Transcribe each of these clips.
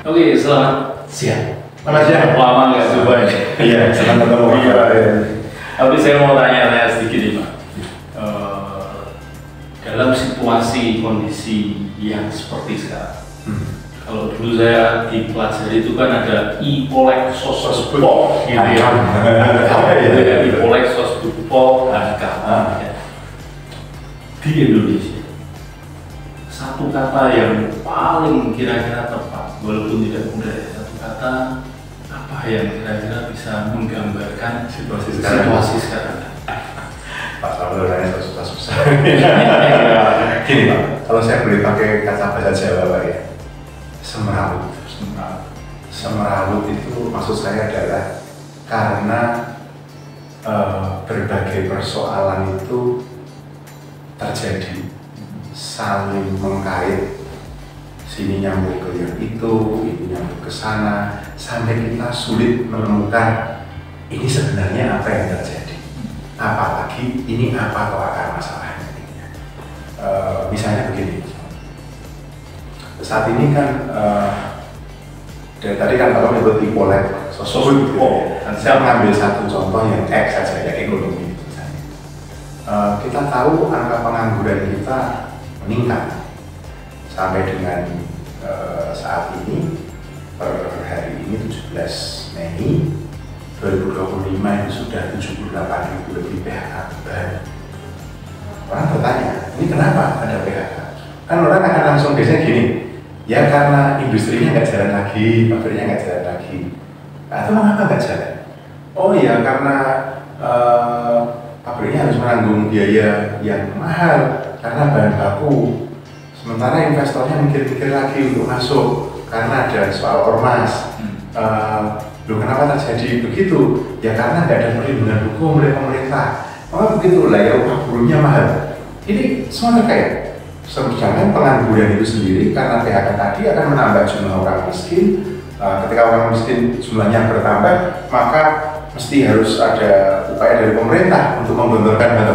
Oke, selamat siang. Selamat siang. Lama nggak coba ini. Iya, senang ketemu. Iya. Tapi saya mau tanya-tanya sedikit nih Pak. Dalam situasi kondisi yang seperti sekarang, kalau dulu saya dipelajari itu kan ada e-polexosbudpol gitu ya. E-polexosbudpol HK. Di Indonesia, satu kata yang paling kira-kira tepat, walaupun tidak mudah ya, satu kata apa yang kira-kira bisa menggambarkan situasi sekarang. Pak Samuel orangnya susah-susah. Gini Pak, kalau saya boleh pakai kata bahasa Jawa Pak ya, semerawut. Semerawut itu maksud saya adalah karena berbagai persoalan itu terjadi, saling mengkait, sini nyambung ke yang itu, ini nyambung ke sana, sampai kita sulit menemukan ini sebenarnya apa yang terjadi, apalagi ini apa atau akar masalahnya. Misalnya begini, saat ini kan dari tadi kan kalau menyebut e-polexosbudpol, saya mengambil satu contoh yang X saja, ya ekonomi. Kita tahu angka pengangguran kita meningkat sampai dengan saat ini, per hari ini 17 Mei 2025 itu sudah 78.000 lebih PHK baru. Orang bertanya, ini kenapa ada PHK? Kan orang akan langsung biasanya gini, ya karena industrinya nggak jalan lagi, pabriknya nggak jalan lagi. Atau mengapa nggak jalan? Oh ya karena pabriknya harus menanggung biaya yang mahal karena bahan baku. Sementara investornya mikir-mikir lagi untuk masuk karena ada soal ormas. Loh kenapa terjadi begitu? Ya karena nggak ada perlindungan hukum oleh pemerintah. Maka begitulah ya upah buruhnya mahal. Ini semua terkait. Sedangkan pengangguran itu sendiri karena PHK tadi akan menambah jumlah orang miskin. Ketika orang miskin jumlahnya bertambah, maka mesti harus ada upaya dari pemerintah untuk menggelontorkan hal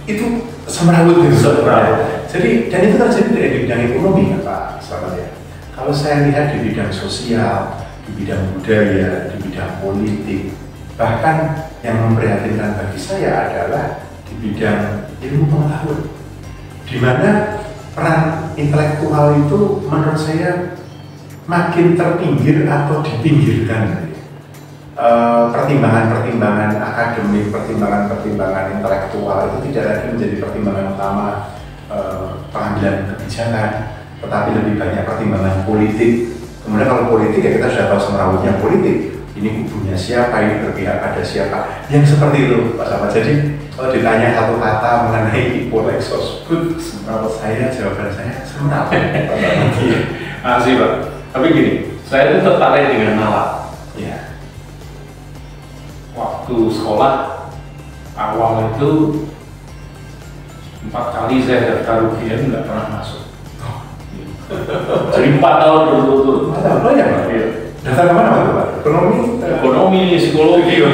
itu semerawut gitu. Jadi dan itu terjadi di bidang ekonomi ya Pak Slamet ya. Kalau saya lihat di bidang sosial, di bidang budaya, di bidang politik, bahkan yang memprihatinkan bagi saya adalah di bidang ilmu pengetahuan, di mana peran intelektual itu menurut saya makin terpinggir atau dipinggirkan. Pertimbangan-pertimbangan akademik, pertimbangan-pertimbangan intelektual itu tidak lagi menjadi pertimbangan utama pengambilan kebijakan, tetapi lebih banyak pertimbangan politik. Kemudian kalau politik ya kita sudah tahu semerawutnya politik. Ini kubunya siapa, ini berpihak pada siapa, yang seperti itu Pak Sama. Jadi kalau ditanya satu kata mengenai e-polexosbud, menurut saya jawaban saya semerawut. Makasih Pak. Tapi gini, saya itu tertarik dengan nalar. Ya. Waktu sekolah awal itu 4 kali saya daftar UGM nggak pernah masuk. Jadi 4 tahun berturut-turut. Oh ya Pak? Iya. Daftar kemana Pak? Ekonomi, psikologi.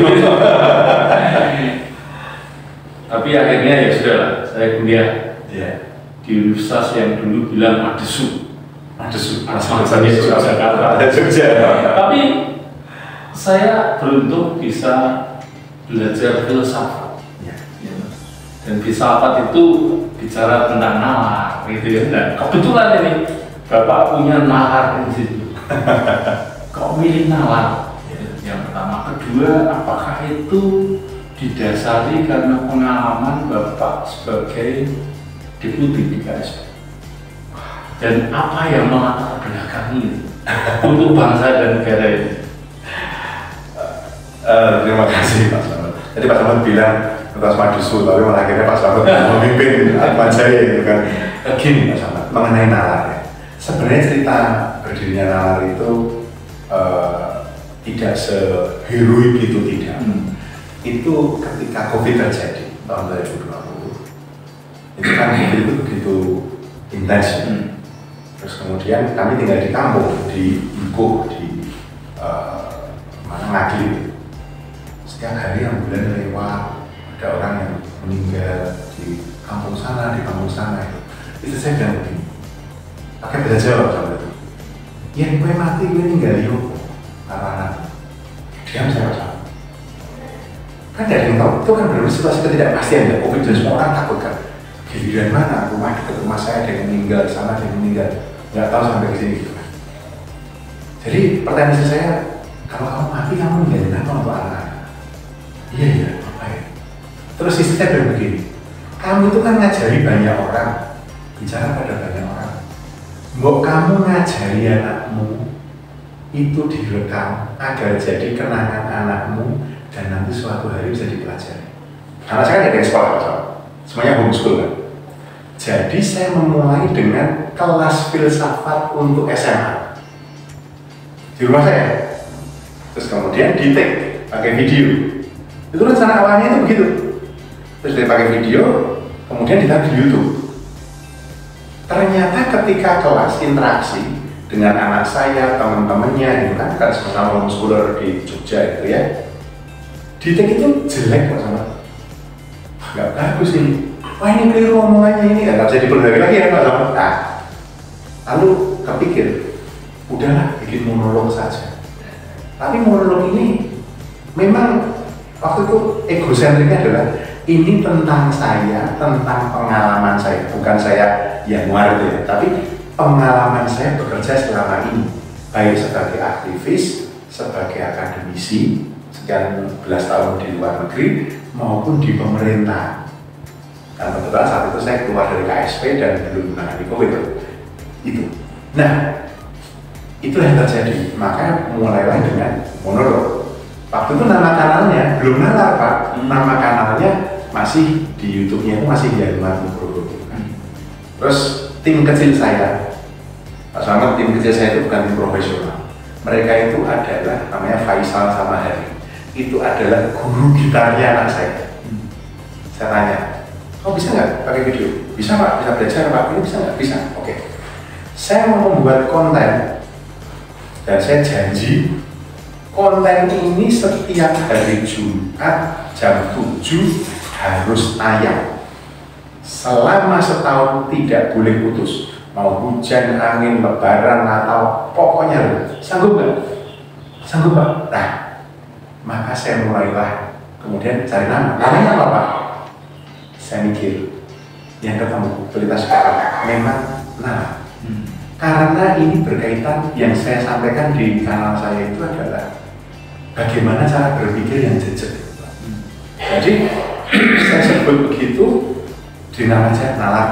Tapi akhirnya ya sudah lah, saya kuliah di universitas yang dulu bilang Madesu. Asalnya Jakarta. Tapi saya beruntung bisa belajar filsafat. Dan filsafat itu bicara tentang nalar, gitu ya. Dan kebetulan ini Bapak punya nalar di situ. Kok milih nalar? Yang pertama, kedua, apakah itu didasari karena pengalaman Bapak sebagai deputi di KSP? Dan apa yang melatar belakangi untuk bangsa dan negara ini? Terima kasih Pak Slamet. Jadi Pak Slamet bilang tuntas Madesu, tapi malah akhirnya Pak Slamet memimpin Atma Jaya gitu kan. Gini Pak Slamet, mengenai nalar ya. Sebenarnya cerita berdirinya nalar itu tidak seheroik itu tidak. Itu ketika COVID terjadi tahun 2020. Itu kan COVID itu begitu intens. Terus kemudian kami tinggal di kampung, di Iko, di mana Ngagli. Setiap hari ambulan lewat, ada orang yang meninggal di kampung sana, di kampung sana itu saya bilang begini, pakai bahasa Jawa sama itu. yang gue mati gue ninggal yo anak-anak diam saya Pak. Kan ada yang tahu, itu kan benar situasi ketidakpastian ya, COVID dan semua orang takut kan. Giliran mana, rumah dekat rumah saya ada yang meninggal, sana ada yang meninggal, nggak tahu sampai ke sini gitu kan. Jadi pertanyaan istri saya, kalau kamu mati kamu ninggalin apa untuk anak-anak? Iya ya, apa ya? Terus istri saya bilang begini, kamu itu kan ngajari banyak orang, bicara pada banyak orang. Mbok kamu ngajari anakmu itu direkam agar jadi kenangan anakmu dan nanti suatu hari bisa dipelajari. Karena saya kan ada yang sekolah, semuanya homeschool kan. Jadi saya memulai dengan kelas filsafat untuk SMA di rumah saya. Terus kemudian di-take pakai video. Itu rencana awalnya itu begitu. Terus dia pakai video, kemudian ditaruh di YouTube. Ternyata ketika kelas interaksi dengan anak saya, teman-temannya, itu kan sama homeschooler di Jogja itu ya, di-take itu jelek kok sama. Nggak bagus ini. Wah ini keliru omongannya ini, nggak bisa diperbaiki lagi ya Pak sama. Nah, lalu kepikir, udahlah bikin monolog saja. Tapi monolog ini memang waktu itu egosentriknya adalah ini tentang saya, tentang pengalaman saya, bukan saya yang luar ya, tapi pengalaman saya bekerja selama ini, baik sebagai aktivis, sebagai akademisi, sekian belas tahun di luar negeri maupun di pemerintah. Dan kebetulan saat itu saya keluar dari KSP dan belum menangani COVID itu. Nah, itu yang terjadi. Maka mulailah dengan monolog. Waktu itu nama kanalnya belum nalar Pak. Nama kanalnya masih di YouTube-nya itu masih Yanuar Nugroho. Terus tim kecil saya, Pak Selamat, tim kecil saya itu bukan tim profesional. Mereka itu adalah namanya Faisal sama Hari. Itu adalah guru gitarnya anak saya. Saya tanya, oh bisa nggak pakai video? Bisa Pak, bisa belajar Pak, ini bisa nggak? Bisa, oke. Saya mau membuat konten dan saya janji konten ini setiap hari Jumat jam 7 harus tayang selama setahun, tidak boleh putus. Mau hujan, angin, lebaran, Natal, pokoknya sanggup nggak? Sanggup Pak. Nah, maka saya mulailah kemudian cari nama. Namanya apa Pak? Saya mikir yang ketemu kualitas sekarang memang karena ini berkaitan yang saya sampaikan di kanal saya itu adalah bagaimana cara berpikir yang jejak. Jadi saya sebut begitu di nama saya Nalar.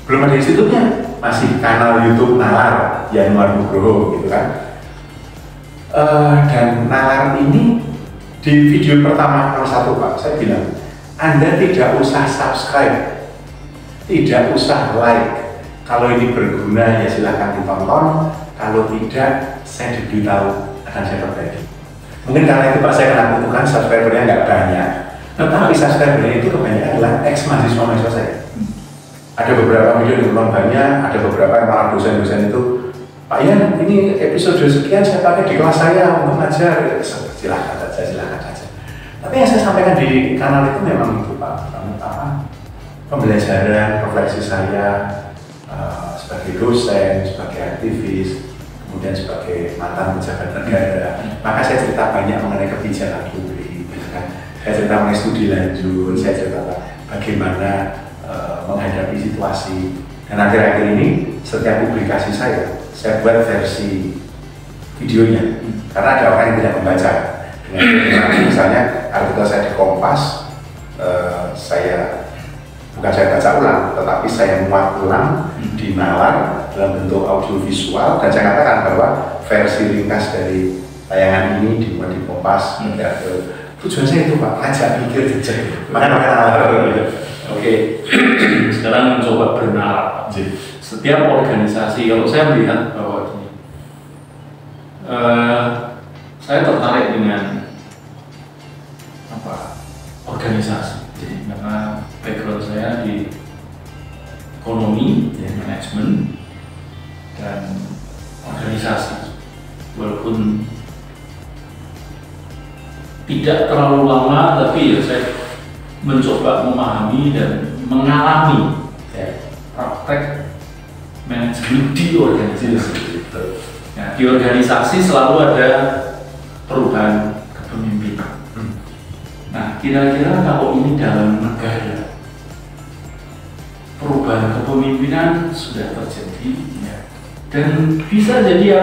Belum ada institutnya, masih kanal YouTube Nalar Yanuar Nugroho gitu kan. Dan Nalar ini di video pertama nomor 1 Pak, saya bilang Anda tidak usah subscribe, tidak usah like. Kalau ini berguna ya silahkan ditonton, kalau tidak saya diberitahu akan saya perbaiki. Mungkin karena itu Pak saya kena kutukan subscribernya nggak banyak, tetapi subscribernya itu kebanyakan adalah ex-mahasiswa saya. Ada beberapa video yang belum banyak, ada beberapa yang malah dosen-dosen itu, Pak Ian ini episode sekian saya pakai di kelas saya untuk ngajar, silahkan saja. Tapi yang saya sampaikan di kanal itu memang itu Pak, pembelajaran, refleksi saya sebagai dosen, sebagai aktivis, kemudian sebagai mantan pejabat negara. Maka saya cerita banyak mengenai kebijakan publik, kan? Saya cerita mengenai studi lanjut, saya cerita bagaimana menghadapi situasi. Dan akhir-akhir ini setiap publikasi saya buat versi videonya, karena ada orang yang tidak membaca. Misalnya artikel saya di Kompas, bukan saya baca ulang, tetapi saya muat ulang di Nalar dalam bentuk audio visual, dan saya katakan bahwa versi ringkas dari tayangan ini dimuat di Kompas. Tujuan saya itu Pak, ngajak pikir jejak. Makanya Nalar. Oke, sekarang mencoba bernalar. Setiap organisasi, kalau saya melihat bahwa saya tertarik dengan organisasi, karena background saya di ekonomi, manajemen, dan organisasi. Walaupun tidak terlalu lama, tapi ya saya mencoba memahami dan mengalami praktek manajemen di organisasi. Nah, di organisasi selalu ada perubahan kepemimpinan. Nah, kira-kira kalau ini dalam negara, perubahan kepemimpinan sudah terjadi, ya, dan bisa jadi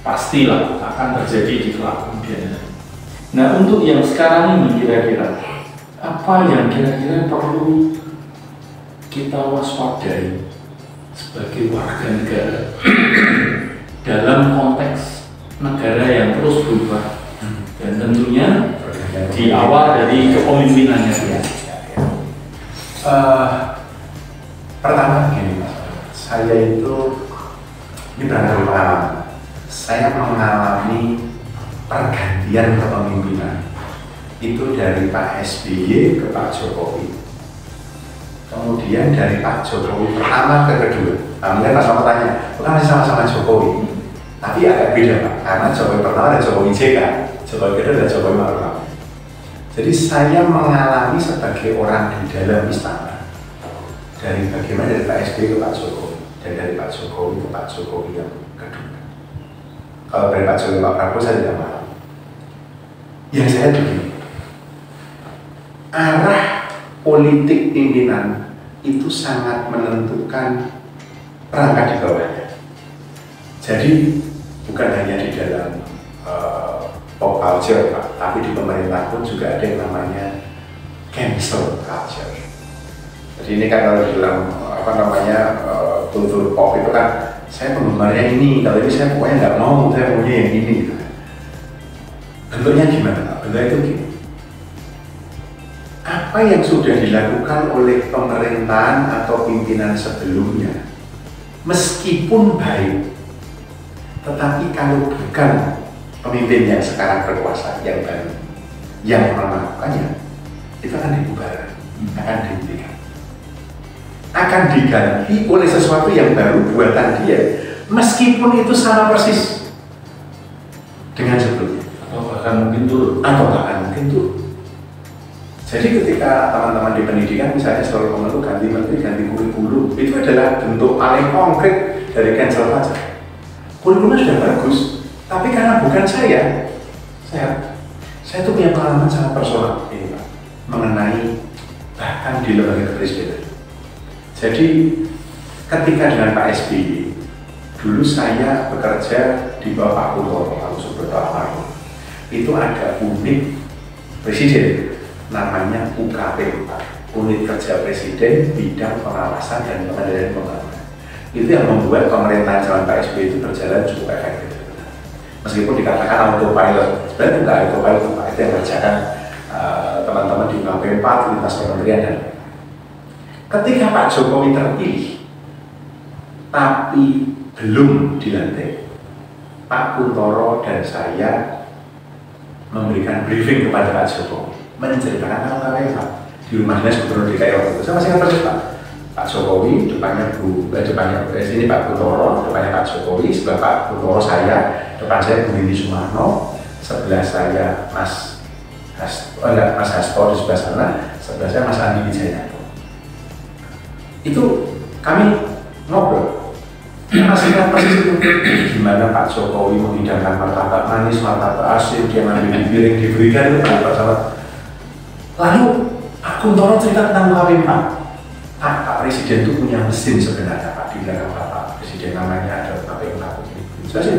pastilah akan terjadi di kelak kemudian. Nah, untuk yang sekarang ini kira-kira apa yang kira-kira perlu kita waspadai sebagai warga negara dalam konteks negara yang terus berubah, dan tentunya di awal dari kepemimpinannya dia. Pertama begini Mas, saya itu ini berangkat dari pengalaman. Saya mengalami pergantian kepemimpinan itu dari Pak SBY ke Pak Jokowi, kemudian dari Pak Jokowi pertama ke kedua. Mungkin Mas Selamat tanya, bukan masih sama-sama Jokowi, tapi agak beda Pak, karena Jokowi pertama ada Jokowi JK, Jokowi kedua ada Jokowi Ma'ruf Amin. Jadi saya mengalami sebagai orang di dalam istana, dari bagaimana dari Pak SBY ke Pak Jokowi, dan dari Pak Jokowi ke Pak Jokowi yang kedua. Kalau dari Pak Jokowi ke Pak Prabowo saya tidak paham. Yang saya begini, arah politik pimpinan itu sangat menentukan perangkat di bawahnya. Jadi bukan hanya di dalam pop culture Pak, tapi di pemerintah pun juga ada yang namanya cancel culture. Jadi ini kan kalau dalam kultur pop itu kan, saya penggemarnya ini, kalau ini saya pokoknya nggak mau, saya maunya yang ini. Gitu. Bentuknya gimana Pak? Bentuknya itu gini. Apa yang sudah dilakukan oleh pemerintahan atau pimpinan sebelumnya, meskipun baik, tetapi kalau bukan pemimpin yang sekarang berkuasa yang baru yang melakukannya, itu akan dibubarkan, akan dihentikan, akan diganti oleh sesuatu yang baru buatan dia, meskipun itu sama persis dengan sebelumnya, atau bahkan mungkin turun. Jadi ketika teman-teman di pendidikan misalnya selalu mengeluh ganti menteri, ganti kurikulum, itu adalah bentuk paling konkret dari cancel culture. Kurikulumnya sudah bagus, tapi karena bukan saya itu punya pengalaman sangat personal ini Pak, mengenai bahkan di lembaga kepresidenan. Jadi ketika dengan Pak SBY, dulu saya bekerja di bawah Pak Kuntoro, Pak Subrata Almarhum. Itu ada unit presiden, namanya UKP, Unit Kerja Presiden Bidang Pengawasan dan Pengendalian Pembangunan. Itu yang membuat pemerintahan zaman Pak SBY itu berjalan cukup efektif. Meskipun dikatakan autopilot, sebenarnya itu tidak autopilot, itu yang kerjakan teman-teman di UKP 4, lintas kementerian dan ketika Pak Jokowi terpilih, tapi belum dilantik, Pak Kuntoro dan saya memberikan briefing kepada Pak Jokowi, menceritakan tentang KPI Pak di rumah dinas Gubernur DKI waktu itu. Saya masih ingat persis Pak Jokowi, depannya ini Pak Kuntoro, depannya Pak Jokowi, sebelah Pak Kuntoro saya, depan saya Bu Rini Sumarno, sebelah saya Mas Hasto di sebelah sana, sebelah saya Mas Andi Wijaya. Itu kami ngobrol, masih ingat persis itu gimana Pak Jokowi menghidangkan martabak manis, martabak asin, dia ngambil di piring, diberikan itu Pak sahabat. Lalu Pak Kuntoro cerita tentang KPI Pak Presiden itu punya mesin sebenarnya Pak, di belakang Pak Presiden namanya ada KPI Pak. Saya sih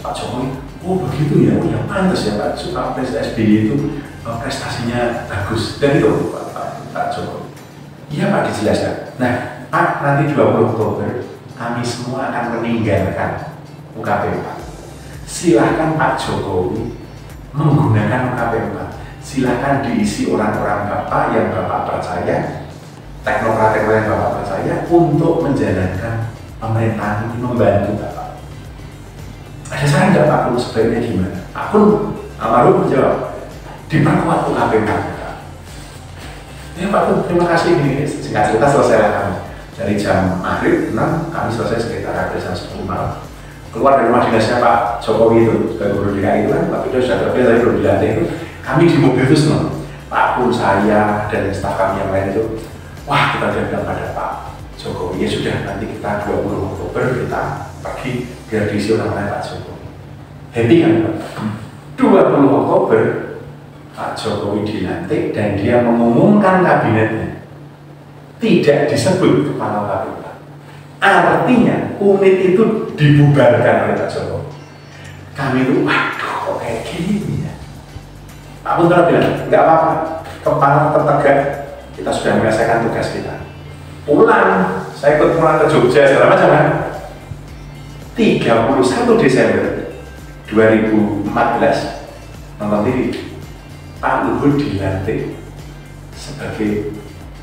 Pak Jokowi, oh begitu ya, oh ya pantas ya Pak Presiden SBY itu prestasinya bagus, dan itu Pak Jokowi. Iya Pak, dijelaskan. Nah Pak, nanti 20 Oktober kami semua akan meninggalkan UKP 4. Silahkan Pak Jokowi menggunakan UKP 4. Silahkan diisi orang-orang Bapak yang Bapak percaya, teknokrat yang Bapak percaya untuk menjalankan pemerintahan ini, membantu Bapak. Ada saran nggak Pak, sebaiknya gimana? Aku Almarhum menjawab, diperkuat UKP 4. Ya Pak, terima kasih, ini singkat cerita selesai lah kami. Dari jam maghrib 6, kami selesai sekitar jam 10 malam. Keluar dari rumah dinasnya Pak Jokowi itu, sebagai Gubernur DKI itu kan, Pak Widodo sudah terpilih, tapi belum dilantik itu. Kami di mobil itu senang, Pak Pun, saya, dan staf kami yang lain itu, wah kita udah bilang pada Pak Jokowi, ya sudah nanti kita 20 Oktober Oktober kita pergi biar diisi oleh Pak Jokowi. Happy kan Pak? 20 Oktober Pak Jokowi dilantik dan dia mengumumkan kabinetnya. Tidak disebut kepala KPK. Artinya unit itu dibubarkan oleh Pak Jokowi. Kami itu, waduh kok kayak gini ya. Pak Putra bilang, nggak apa-apa, kepala tertegak, kita sudah menyelesaikan tugas kita. Pulang, saya ikut pulang ke Jogja, segala macam kan. 31 Desember 2014, nonton TV, Pak Luhut dilantik sebagai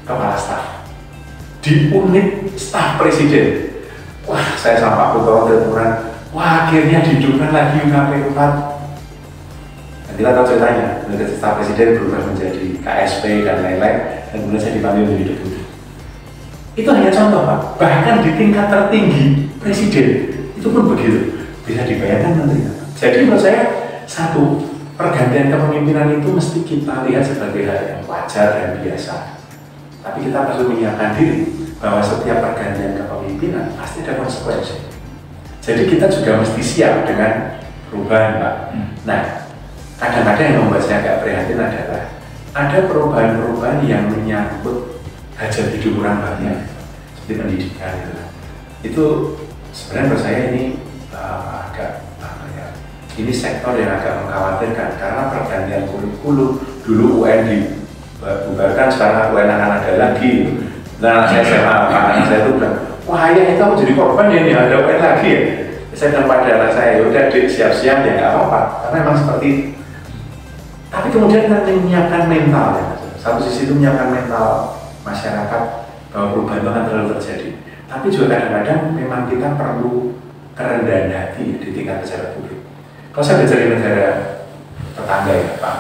kepala staf di unit staf presiden. Wah, saya sama Pak Putra teleponan, wah akhirnya dihidupkan lagi UKP 4. Dan kita tahu ceritanya, unit staf presiden berubah menjadi KSP dan lain-lain, dan kemudian saya dipanggil menjadi deputi. Itu hanya contoh Pak, bahkan di tingkat tertinggi presiden itu pun begitu, bisa dibayangkan nanti. Jadi menurut saya, satu, pergantian kepemimpinan itu mesti kita lihat sebagai hal yang wajar dan biasa. Tapi kita perlu menyiapkan diri bahwa setiap pergantian kepemimpinan pasti ada konsekuensi. Jadi kita juga mesti siap dengan perubahan Pak. Nah, kadang-kadang yang membuat saya agak prihatin adalah ada perubahan-perubahan yang menyangkut hajat hidup orang banyak, seperti pendidikan itu. Itu sebenarnya menurut saya ini agak ini sektor yang agak mengkhawatirkan karena pergantian kurikulum. Dulu UN dibubarkan, sekarang UN akan ada lagi. Nah, saya SMA, anak saya itu bilang, wah ayah itu aku jadi korban ya, ini ada UN lagi ya. Saya bilang pada anak saya, udah dek siap-siap ya nggak apa-apa, karena memang seperti itu. Tapi kemudian kita menyiapkan mental ya. Satu sisi itu menyiapkan mental masyarakat bahwa perubahan itu akan terlalu terjadi. Tapi juga kadang-kadang memang kita perlu kerendahan hati di tingkat pejabat publik. Kalau saya belajar di negara tetangga ya Pak,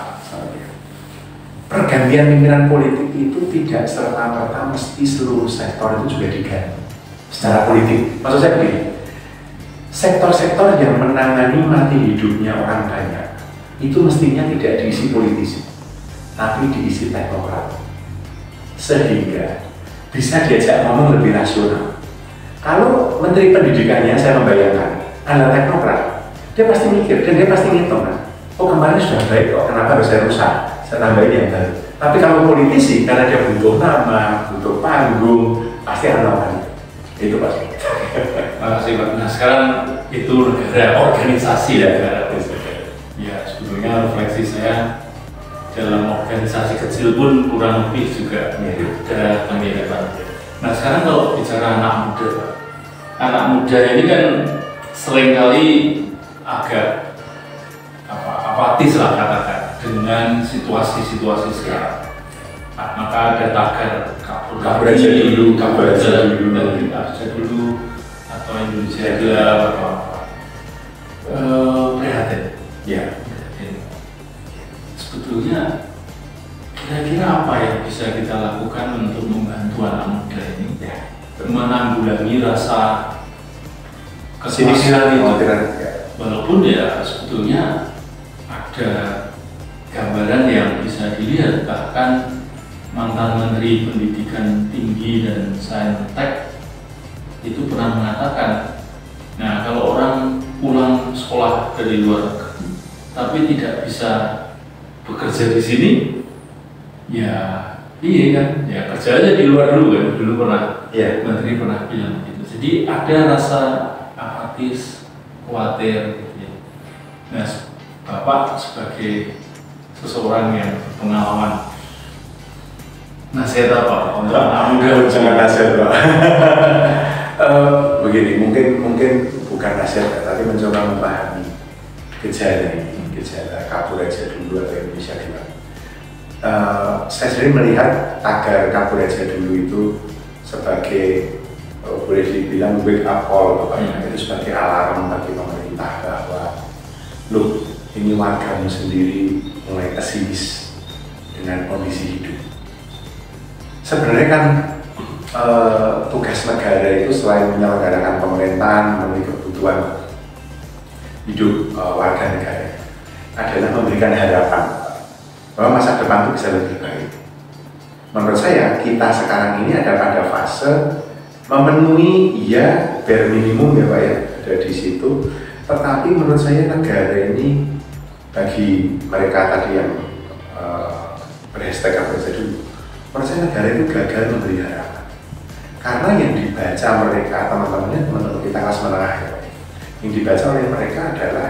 pergantian pimpinan politik itu tidak serta-merta mesti seluruh sektor itu juga diganti secara politik. Maksud saya begini, sektor-sektor yang menangani mati hidupnya orang banyak itu mestinya tidak diisi politisi, tapi diisi teknokrat, sehingga bisa diajak ngomong lebih rasional. Kalau menteri pendidikannya saya membayangkan adalah teknokrat, dia pasti mikir dan dia pasti ngitung kan, oh kemarin sudah baik kok, kenapa harus saya rusak, saya tambahin yang baru. Tapi kalau politisi, karena dia butuh nama, butuh panggung, pasti akan melakukan itu pasti. Terima kasih Pak. Nah sekarang itu negara organisasi ya, negara. Ya sebetulnya refleksi saya dalam organisasi kecil pun kurang lebih juga ada pembedakan. Nah sekarang kalau bicara anak muda ini kan seringkali agak apatis lah katakan dengan situasi-situasi sekarang. Nah, maka ada tagar kabur aja dulu, atau Indonesia gelap atau apa. Prihatin. Ya. Sebetulnya kira-kira apa yang bisa kita lakukan untuk membantu anak muda ini menanggulangi rasa kesedihan itu? Walaupun ya sebetulnya ada gambaran yang bisa dilihat, bahkan mantan Menteri Pendidikan Tinggi dan Saintek itu pernah mengatakan, nah kalau orang pulang sekolah dari luar negeri tapi tidak bisa bekerja di sini, ya iya kan, ya kerja aja di luar dulu kan, dulu pernah Menteri pernah bilang gitu. Jadi ada rasa apatis, khawatir gitu ya. Nah, Bapak sebagai seseorang yang berpengalaman, nasihat apa untuk anak muda? Jangan nasihat Pak. Begini, mungkin bukan nasihat, tapi mencoba memahami gejala ini, gejala kabur aja dulu atau Indonesia gelap. Saya sendiri melihat tagar kabur aja dulu itu sebagai boleh dibilang wake up call, itu sebagai alarm bagi pemerintah bahwa loh, ini wargamu sendiri mulai pesimis dengan kondisi hidup. Sebenarnya kan tugas negara itu selain menyelenggarakan pemerintahan, memenuhi kebutuhan hidup warga negara, adalah memberikan harapan bahwa masa depan itu bisa lebih baik. Menurut saya, kita sekarang ini ada pada fase memenuhi ya bare minimum ya Pak ya, ada di situ. Tetapi menurut saya negara ini bagi mereka tadi yang berhashtag apa saja dulu, menurut saya negara itu gagal memberi harapan. Karena yang dibaca mereka, teman-teman kita kelas menengah ya, yang dibaca oleh mereka adalah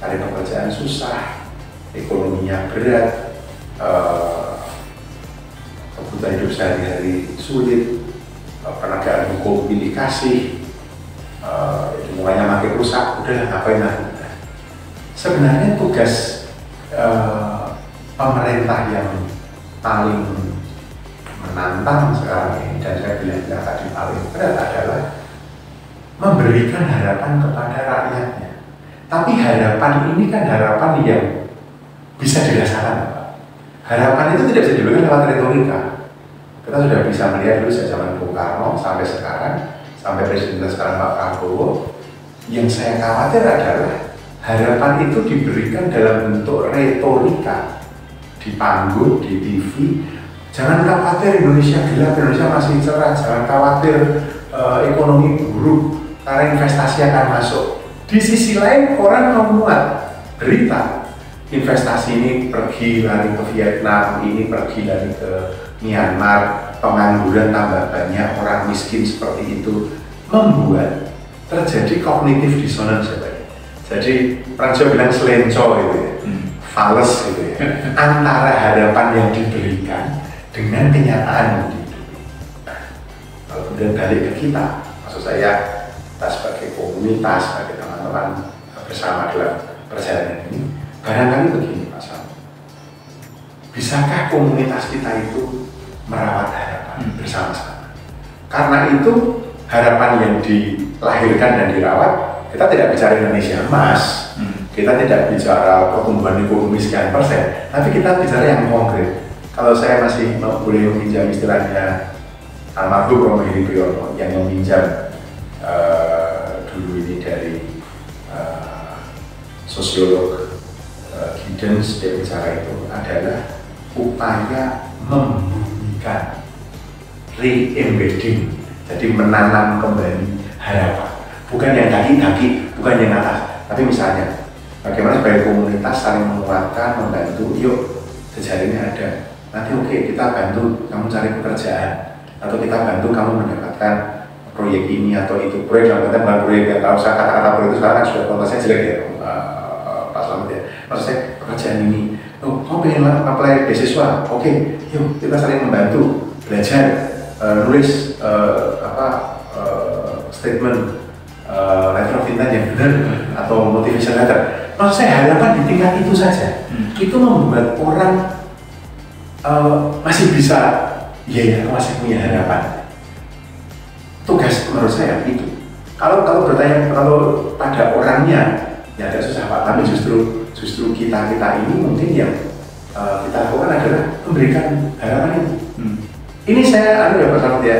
cari pekerjaan susah, ekonominya berat, kebutuhan hidup sehari-hari sulit, penegakan hukum pilih kasih, semuanya makin rusak, udah ngapain lagi. Sebenarnya tugas pemerintah yang paling menantang sekarang ini, dan saya bilang tadi paling berat adalah memberikan harapan kepada rakyatnya. Tapi harapan ini kan harapan yang bisa dirasakan, Pak. Harapan itu tidak bisa diberikan lewat retorika. Kita sudah bisa melihat dulu sejak zaman Bung Karno sampai sekarang, sampai Presiden sekarang Pak Prabowo. Yang saya khawatir adalah harapan itu diberikan dalam bentuk retorika di panggung, di TV. Jangan khawatir Indonesia gelap, Indonesia masih cerah. Jangan khawatir ekonomi buruk karena investasi akan masuk. Di sisi lain orang memuat berita investasi ini pergi lari ke Vietnam, ini pergi lari ke Myanmar, pengangguran tambah banyak, orang miskin seperti itu, membuat terjadi cognitive dissonance ya Pak. Jadi orang Jawa bilang selenco gitu ya, fals gitu ya, antara harapan yang diberikan dengan kenyataan yang dihidupi. Nah, kalau kemudian balik ke kita, maksud saya kita sebagai komunitas, sebagai teman-teman bersama dalam perjalanan ini, barangkali begini Pak Sam, bisakah komunitas kita itu merawat harapan bersama-sama? Karena itu harapan yang dilahirkan dan dirawat, kita tidak bicara Indonesia emas, kita tidak bicara pertumbuhan ekonomi sekian persen, tapi kita bicara yang konkret. Kalau saya masih boleh meminjam istilahnya almarhum Romo Heri Priyono yang meminjam dulu ini dari sosiolog Giddens, dia bicara itu adalah upaya membumikan, re-embedding, jadi menanam kembali harapan, bukan yang daki-daki, bukan yang atas, tapi misalnya bagaimana sebagai komunitas saling menguatkan, membantu, yuk jejaringnya ada, nanti oke, kita bantu kamu cari pekerjaan, atau kita bantu kamu mendapatkan proyek ini atau itu, proyek dalam kata bukan proyek yang kalau saya kata-kata proyek itu sekarang kan sudah konteksnya jelek ya Pak Slamet ya, maksud saya pekerjaan ini, oh kamu pengen apply beasiswa, oke, yuk kita saling membantu, belajar, nulis statement letter of intent yang benar atau motivation letter. Maksud saya harapan di tingkat itu saja, itu membuat orang masih bisa, iya masih punya harapan. Tugas menurut saya itu. Kalau bertanya kalau pada orangnya ya agak susah Pak, tapi justru kita ini mungkin yang kita lakukan adalah memberikan harapan itu. Ini saya ya Pak ya,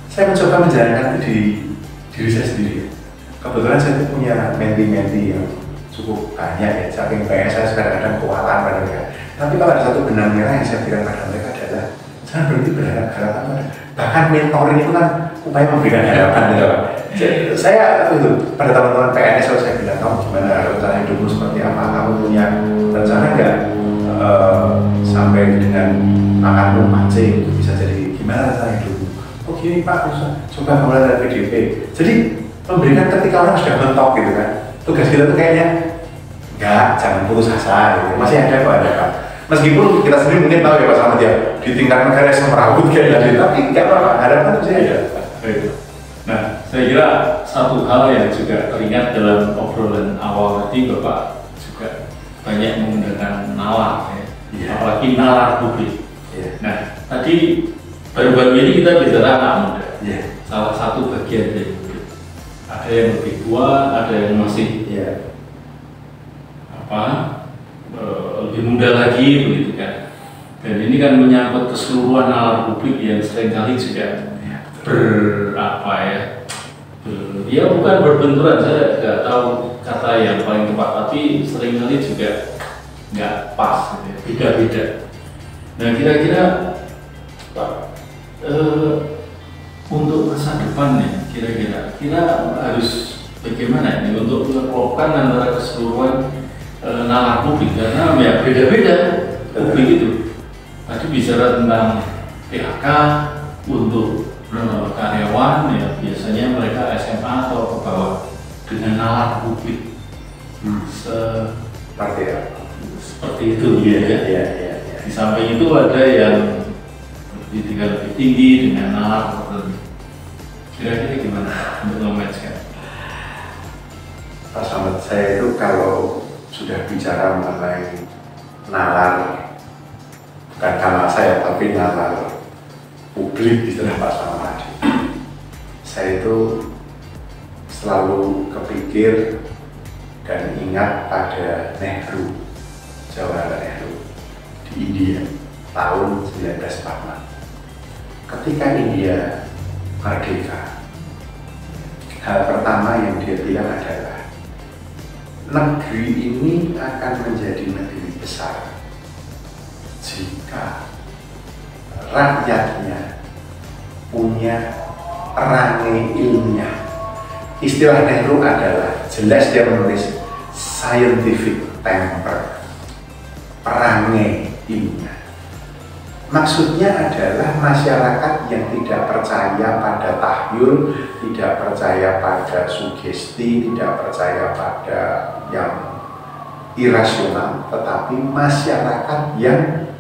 saya mencoba menjalankan itu di diri saya sendiri. Kebetulan saya punya menti-menti yang cukup banyak ya, saking banyak saya kadang-kadang kewalahan pada mereka. Tapi kalau ada satu benang merah yang saya berikan pada mereka adalah jangan berhenti berharap harapan pada. Bahkan mentoring itu kan upaya memberikan harapan gitu Pak. Saya itu pada teman-teman PNS kalau saya bilang, kamu gimana rencana hidupmu seperti apa, kamu punya rencana nggak sampai dengan makanmu mancing itu bisa jadi gimana rencana hidupmu? Oh gini Pak, coba mulai dari PDP. Jadi memberikan ketika orang sudah mentok gitu kan, tugas kita tuh kayaknya jangan putus asa gitu. Masih ada kok, ada Pak. Meskipun kita sendiri mungkin tahu ya Pak Slamet ya, di tingkat negara semerawut kayak tadi, tapi nggak apa-apa, harapan itu saya ada. Nah, saya kira satu hal yang juga teringat dalam obrolan awal tadi, Bapak juga banyak menggunakan nalar ya, apalagi nalar publik. Nah, tadi baru-baru ini kita bicara anak muda, salah satu bagian dari muda. Ada yang lebih tua, ada yang masih lebih muda lagi begitu kan. Dan ini kan menyangkut keseluruhan nalar publik yang seringkali juga ya bukan berbenturan, saya nggak tahu kata yang paling tepat, tapi seringkali juga nggak pas, gitu, beda-beda. Nah kira-kira Pak, untuk masa depan nih kira-kira harus bagaimana ini untuk mengelompokkan antara keseluruhan nalar publik, karena ya beda-beda publik itu. Tadi bicara tentang PHK untuk karyawan, ya biasanya mereka SMA atau ke bawah dengan nalar publik. Seperti itu ya. Di samping itu ada yang pendidikan lebih tinggi dengan nalar tertentu. Kira-kira gimana untuk nge-match-kan? Pak Slamet, saya itu kalau sudah bicara mengenai nalar, bukan nalar saya, tapi nalar publik istilah Pak Slamet tadi, saya itu selalu kepikir dan ingat pada Nehru, Jawaharlal Nehru di India tahun 1946. Ketika India merdeka, hal pertama yang dia bilang adalah negeri ini akan menjadi negeri besar jika rakyatnya punya perangai ilmiah. Istilah Nehru adalah, jelas dia menulis scientific temper, perangai ilmiah. Maksudnya adalah masyarakat yang tidak percaya pada tahyul, tidak percaya pada sugesti, tidak percaya pada yang irasional, tetapi masyarakat yang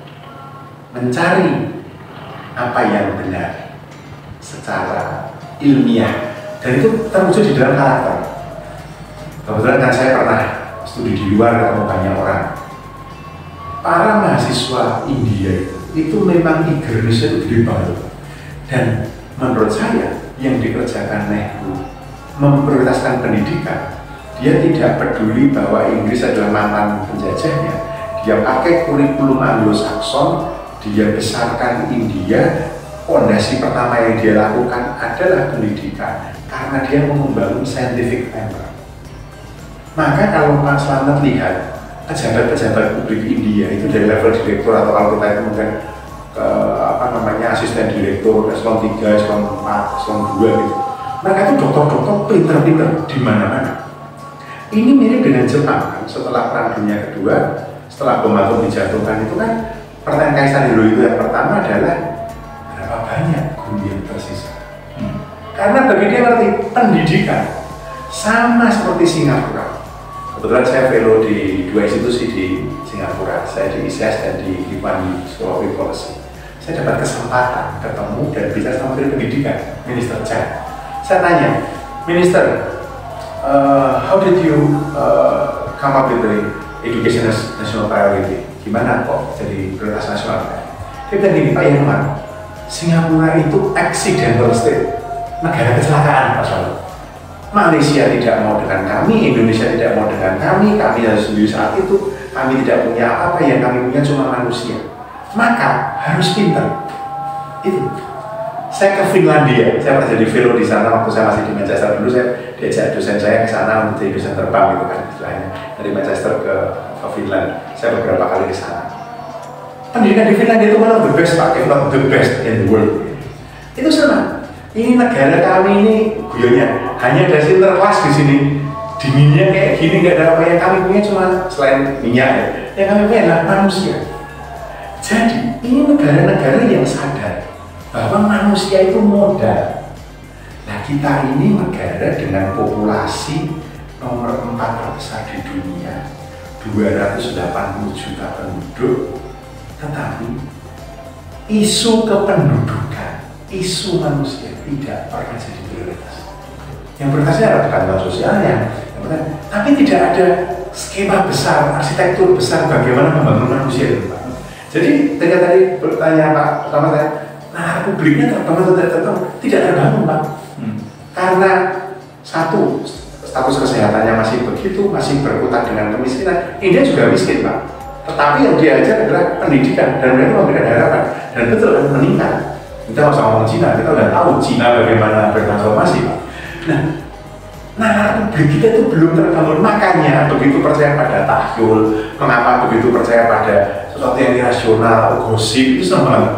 mencari apa yang benar secara ilmiah, dan itu terwujud di dalam karakter. Kebetulan kan saya pernah studi di luar, ketemu banyak orang. Para mahasiswa India itu memang eagerness itu gede banget. Dan menurut saya yang dikerjakan Nehru memprioritaskan pendidikan. Dia tidak peduli bahwa Inggris adalah mantan penjajahnya. Dia pakai kurikulum Anglo-Saxon, dia besarkan India. Fondasi pertama yang dia lakukan adalah pendidikan, karena dia mau membangun scientific temper. Maka kalau Pak Slamet lihat pejabat-pejabat publik India itu dari level direktur, atau kalau kita itu mungkin ke asisten direktur, eselon 3, eselon 4, eselon 2 gitu. Mereka itu dokter-dokter pinter-pinter di mana-mana. Ini mirip dengan Jepang kan, setelah Perang Dunia Kedua, setelah bom atom dijatuhkan itu kan, pertanyaan Kaisar Hirohito yang pertama adalah berapa banyak guru yang tersisa. Karena bagi dia ngerti pendidikan sama seperti Singapura. Kebetulan saya fellow di dua institusi di Singapura, saya di ISS dan di Ipman School of Policy. Saya dapat kesempatan ketemu dan bicara sama Menteri Pendidikan, Minister Chan. Saya tanya, Minister, how did you come up with the education as national priority? Gimana kok jadi prioritas nasional? Dia bilang gini, Pak Yanman, Singapura itu accidental state, negara kecelakaan, Pak Slamet. Malaysia tidak mau dengan kami, Indonesia tidak mau dengan kami harus sendiri saat itu, kami tidak punya apa-apa, yang kami punya cuma manusia. Maka harus pintar. Itu. Saya ke Finlandia, saya pernah jadi fellow di sana waktu saya masih di Manchester dulu. Saya diajak dosen saya ke sana untuk jadi dosen terbang gitu kan istilahnya, dari Manchester ke Finland. Saya beberapa kali ke sana. Pendidikan di Finlandia itu one of the best, Pak, if not the best in the world. Itu sama. Ini negara kami ini guyonnya hanya ada sinterklas di sini, dinginnya kayak gini, nggak ada apa yang kami punya cuma selain minyak ya. Yang kami punya adalah manusia. Jadi ini negara-negara yang sadar bahwa manusia itu modal. Nah, kita ini negara dengan populasi nomor 4 terbesar di dunia, 280 juta penduduk, tetapi isu kependudukan, isu manusia tidak pernah jadi prioritas. Yang prioritasnya adalah bantuan sosialnya, tapi tidak ada skema besar, arsitektur besar bagaimana membangun manusia itu, Pak. Jadi ketika tadi bertanya Pak pertama saya, nah publiknya terbangun atau tidak terbangun, Pak. Karena satu, status kesehatannya masih begitu, masih berkutat dengan kemiskinan. India juga miskin, Pak. Tetapi yang diajar adalah pendidikan dan mereka memberikan harapan, dan betul kan meningkat. Kita nggak usah ngomong Cina, kita udah tahu Cina bagaimana bertransformasi, Pak. Nah, publik kita itu belum terbangun. Makanya begitu percaya pada tahyul, mengapa begitu percaya pada sesuatu yang irasional, gosip, itu sama banget.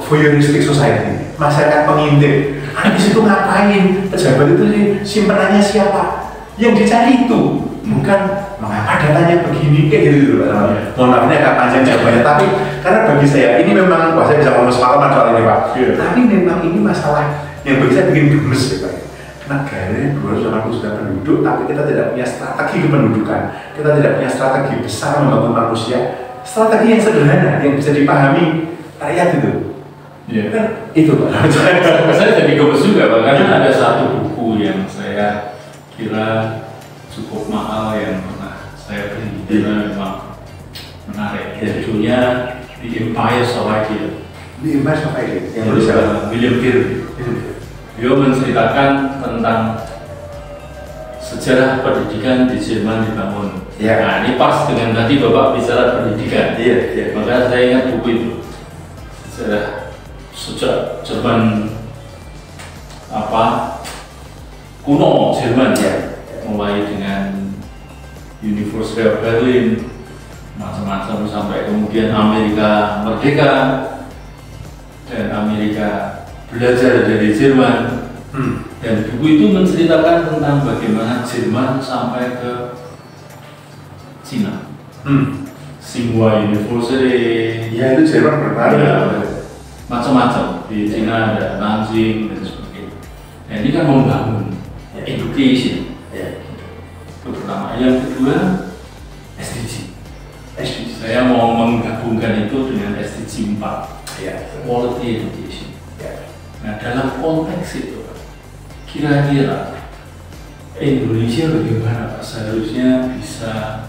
Voyeuristic society, masyarakat pengintip. artis itu ngapain, pejabat itu simpenannya siapa, yang dicari itu bukan mengapa datanya begini kayak gitu Pak. Mohon maaf ini agak panjang jawabannya, tapi karena bagi saya ini memang saya bisa ngomong semalaman soal ini Pak. Tapi memang ini masalah yang bagi saya bikin gemes ya Pak. Negara 280 juta penduduk, tapi kita tidak punya strategi kependudukan, kita tidak punya strategi besar membangun manusia, strategi yang sederhana yang bisa dipahami rakyat itu. Ya. Kan itu Pak. Saya jadi gemes juga Pak, karena ada satu buku yang saya kira cukup mahal yang pernah saya beli, karena memang menarik. Judulnya The Empire of Ideas. The Empire of Ideas. Yang Yang William Kirby. Dia menceritakan tentang sejarah pendidikan di Jerman dibangun. Ya. Nah ini pas dengan tadi Bapak bicara pendidikan. Iya. Maka saya ingat buku itu. Sejarah sejak Jerman kuno Jerman ya, mulai dengan University of Berlin macam-macam sampai kemudian Amerika merdeka dan Amerika belajar dari Jerman. Dan buku itu menceritakan tentang bagaimana Jerman sampai ke Cina. Tsinghua University. Ya itu Jerman berbagai. Ya, macam-macam di Cina ada Nanjing dan sebagainya. Nah, ini kan membangun education. Itu pertama. Yang kedua SDG. Saya mau menggabungkan itu dengan SDG 4. Quality education. Nah dalam konteks itu kira-kira Indonesia bagaimana Pak seharusnya bisa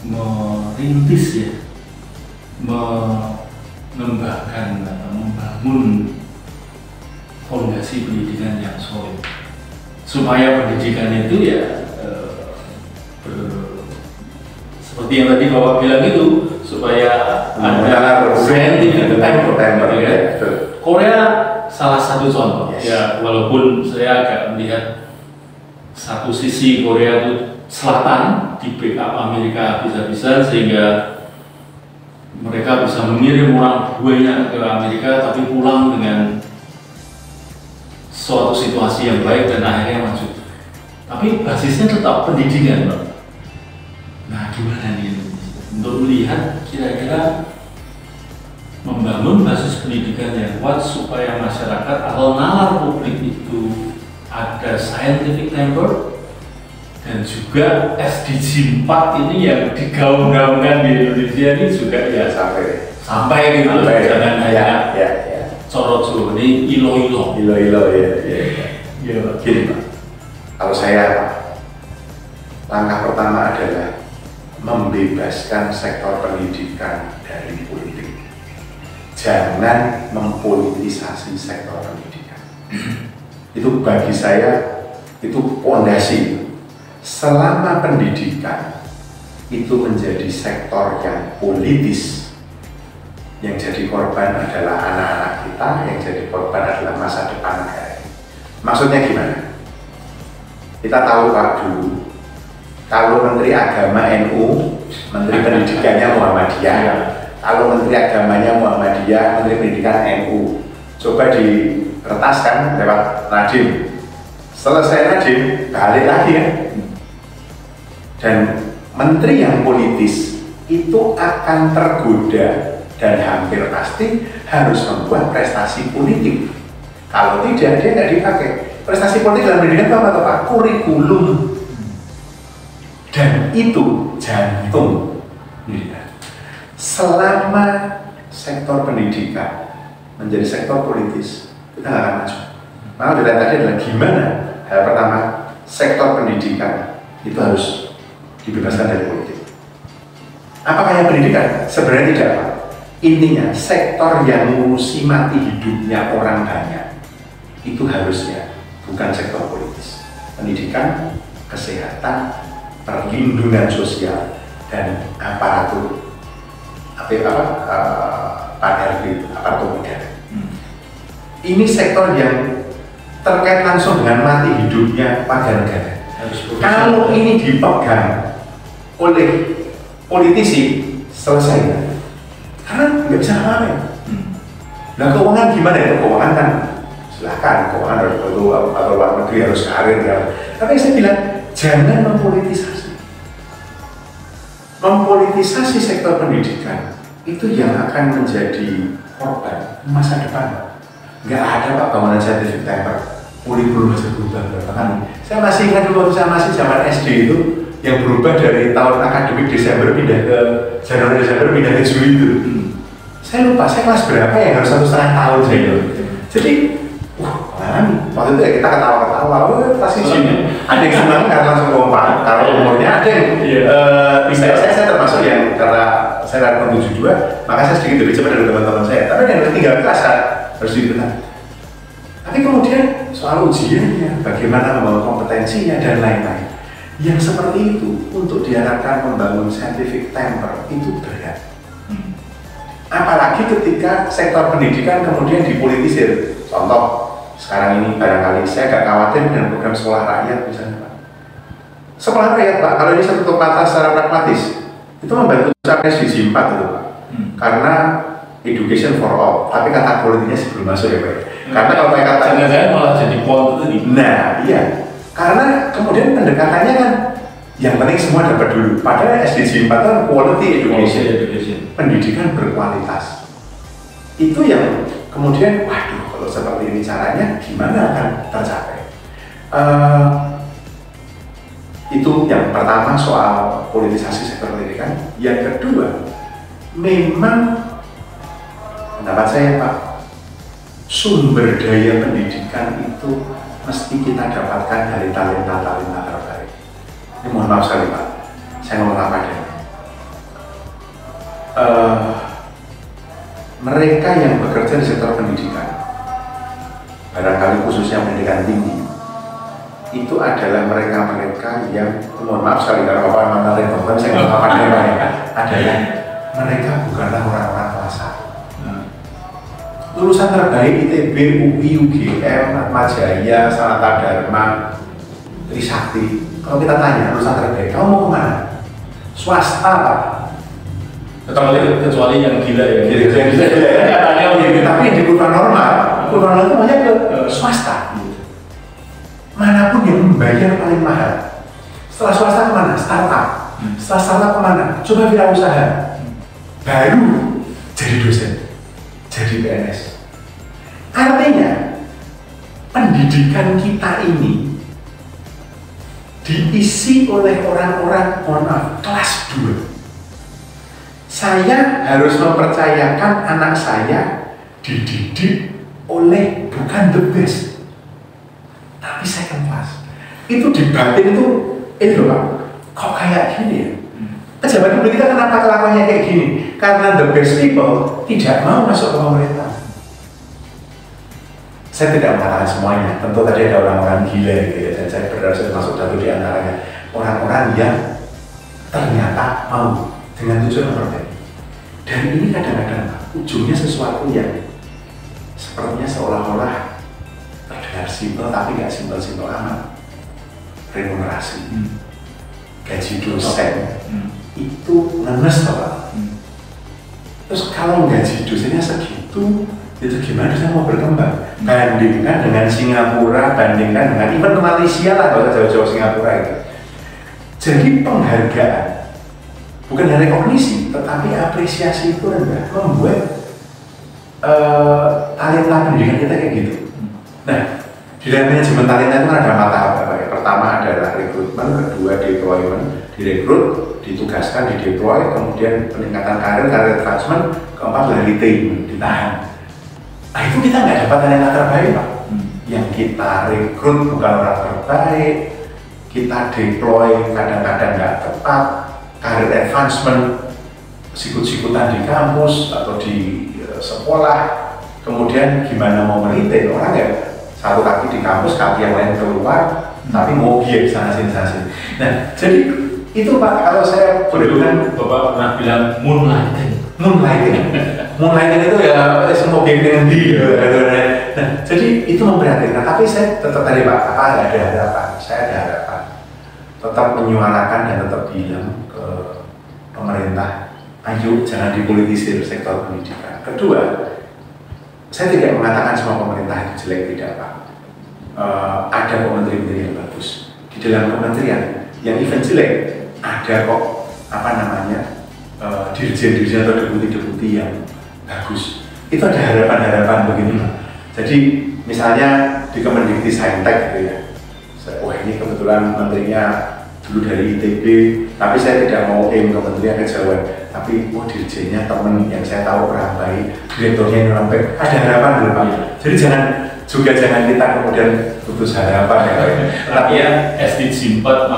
merintis ya, mengembangkan atau membangun fondasi pendidikan yang solid supaya pendidikan itu ya seperti yang tadi Bapak bilang itu supaya ada scientific temper. Korea salah satu contoh ya, walaupun saya agak melihat satu sisi Korea itu selatan di backup Amerika bisa-bisa sehingga mereka bisa mengirim orang banyak ke Amerika tapi pulang dengan suatu situasi yang baik dan akhirnya maju. Tapi basisnya tetap pendidikan Pak. Nah gimana nih untuk melihat kira-kira membangun basis pendidikan yang kuat supaya masyarakat atau nalar publik itu ada scientific temper dan juga SDG 4 ini yang digaung-gaungkan di Indonesia ini juga ya sampai gitu jangan hanya corot Jawa ini ilo-ilo ya gini Pak, kalau saya langkah pertama adalah membebaskan sektor pendidikan dari politik. Jangan mempolitisasi sektor pendidikan. Itu bagi saya itu pondasi. Selama pendidikan itu menjadi sektor yang politis, yang jadi korban adalah anak-anak kita, yang jadi korban adalah masa depan negara. Maksudnya gimana? Kita tahu Pak dulu, kalau Menteri Agama NU, Menteri Pendidikannya Muhammadiyah. Kalau Menteri Agamanya Muhammadiyah, Menteri Pendidikan NU. Coba dikertaskan lewat Nadiem. Selesai Nadiem, balik lagi kan. Dan menteri yang politis itu akan tergoda dan hampir pasti harus membuat prestasi politik. Kalau tidak, dia nggak dipakai. Prestasi politik dalam pendidikan itu apa? Kurikulum. Dan itu jantung. Selama sektor pendidikan menjadi sektor politis, kita nggak akan maju. Maka dari tadi adalah gimana? Hal pertama, sektor pendidikan itu harus dibebaskan dari politik. Apakah yang pendidikan? Sebenarnya tidak, Pak. Intinya, sektor yang mengurusi mati hidupnya orang banyak itu harusnya bukan sektor politis. Pendidikan, kesehatan, perlindungan sosial, dan aparatur aparatur negara. Ini sektor yang terkait langsung dengan mati hidupnya warga negara. Kalau ini dipegang oleh politisi, selesai. Karena nggak bisa apa-apa. Nah, keuangan gimana ya? Keuangan kan silakan, keuangan harus itu atau luar negeri harus karir ya. Tapi saya bilang jangan mempolitisasi sektor pendidikan itu yang akan menjadi korban masa depan. Nggak ada Pak bangunan scientific temper, kurikulum aja berubah berapa kali. Saya masih ingat dulu waktu saya masih zaman SD itu yang berubah dari tahun akademik Desember pindah ke Januari Desember pindah ke Juli itu. Saya lupa, saya kelas berapa ya, harus 1,5 tahun saya itu. Jadi, waktu itu ya kita ketawa-ketawa, pasti ada yang senang karena langsung kompak, kalau umurnya ada yang saya termasuk yang karena saya lakukan 72, maka saya sedikit lebih cepat dari teman-teman saya. Tapi yang tinggal kelas kan harus dibenar. Tapi kemudian soal ujiannya, bagaimana membangun kompetensinya dan lain-lain. Yang seperti itu untuk diharapkan membangun scientific temper itu berat. Apalagi ketika sektor pendidikan kemudian dipolitisir. Contoh, sekarang ini barangkali saya agak khawatir dengan program sekolah rakyat misalnya Pak. Sekolah rakyat Pak, kalau ini satu kata secara pragmatis, itu membantu capai SDG 4 itu Pak. Karena education for all, tapi kata politiknya sebelum masuk ya Pak. Karena kalau pakai kata saya malah jadi pol itu. Nah, iya. Karena kemudian pendekatannya kan yang penting semua dapat dulu. Padahal SDG 4 kan quality education. Pendidikan berkualitas. Itu yang kemudian, waduh, kalau seperti ini caranya, gimana akan tercapai? Itu yang pertama soal politisasi sektor pendidikan. Yang kedua, memang pendapat saya Pak, sumber daya pendidikan itu mesti kita dapatkan dari talenta-talenta terbaik. Ini mohon maaf sekali Pak, saya ngomong apa adanya. Mereka yang bekerja di sektor pendidikan, barangkali khususnya pendidikan tinggi, itu adalah mereka-mereka yang, mohon maaf sekali karena Bapak mantan rektor, saya nggak apa-apa adalah mereka bukanlah orang-orang kelas 1. Lulusan terbaik ITB, UI, UGM, Atmajaya, Sanata Dharma, Trisakti. Kalau kita tanya lulusan terbaik, kamu mau kemana? Swasta Pak. Kecuali yang gila ya. Tapi di kurva normal itu banyak ke swasta. Manapun yang membayar paling mahal. Setelah swasta kemana? Startup. Setelah startup kemana? Coba wirausaha. Baru jadi dosen, jadi PNS. Artinya pendidikan kita ini diisi oleh orang-orang, mohon maaf, kelas 2. Saya harus mempercayakan anak saya dididik oleh bukan the best, tapi second class. Itu di batin itu loh Pak, kok kayak gini ya? Pejabat publik kita kenapa kelakuannya kayak gini? Karena the best people tidak mau masuk ke pemerintah. Saya tidak mengatakan semuanya, tentu tadi ada orang-orang gila gitu ya, dan saya berhasil masuk satu di antaranya orang-orang yang ternyata mau dengan tujuan tertentu. Dan ini kadang-kadang ujungnya sesuatu yang sepertinya seolah-olah terdengar simpel tapi nggak simpel-simpel amat. Remunerasi, gaji dosen, itu ngenes Pak. Terus kalau gaji dosennya segitu, itu gimana saya mau berkembang? Bandingkan dengan Singapura, bandingkan dengan even Malaysia lah, kalau jauh-jauh Singapura itu. Jadi penghargaan, bukan dari rekognisi, tetapi apresiasi itu rendah, membuat talenta pendidikan kita kayak gitu. Nah, di dalam manajemen talenta itu ada 4 tahap. Pertama adalah rekrutmen, kedua deployment, direkrut, ditugaskan, dideploy, kemudian peningkatan karir advancement, keempat adalah retain, ditahan. Nah itu kita nggak dapat talenta terbaik Pak. Yang kita rekrut bukan orang terbaik, kita deploy kadang-kadang nggak tepat, karir advancement, sikut-sikutan di kampus atau di sekolah, kemudian gimana mau retain orang ya satu kaki di kampus, kaki yang lain keluar, tapi mau giat sana sini. Nah jadi itu Pak, kalau saya boleh bilang, Bapak pernah bilang moonlighting itu ya semua game dengan dia. Nah, jadi itu memprihatinkan. Tapi saya tetap tadi Pak, ada harapan. Saya ada harapan. Tetap menyuarakan dan tetap bilang ke pemerintah, ayo jangan dipolitisir sektor pendidikan. Kedua, saya tidak mengatakan semua pemerintah itu jelek, tidak Pak. Ada menteri-menteri yang bagus. Di dalam kementerian yang event jelek, ada kok dirjen-dirjen atau deputi-deputi yang bagus. Itu ada harapan-harapan begini Pak. Jadi misalnya di Kemendikbudristek gitu ya. Wah ini kebetulan menterinya dulu dari ITB, tapi saya tidak mau Kementerian Kejauhan, tapi dirjennya temen yang saya tahu orang baik, direkturnya yang orang baik, ada harapan dulu Pak. Jadi jangan kita kemudian putus harapan ya Pak. Tapi ya SDG 4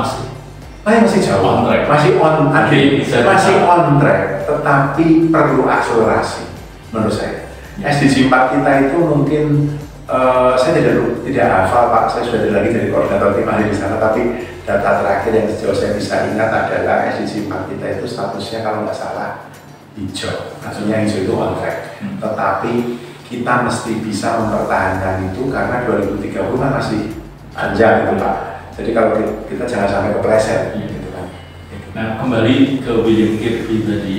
masih jauh, on track. masih on track, tetapi perlu akselerasi menurut saya. SDG 4 kita itu mungkin saya tidak hafal Pak, saya sudah lagi dari koordinator tim ahli di sana, tapi data terakhir yang sejauh saya bisa ingat adalah SDG 4 kita itu statusnya kalau nggak salah hijau, maksudnya hijau itu on track. Tetapi kita mesti bisa mempertahankan itu karena 2030 kan masih panjang gitu Pak. Jadi kalau kita jangan sampai kepleset gitu kan. Nah kembali ke William Kirby tadi,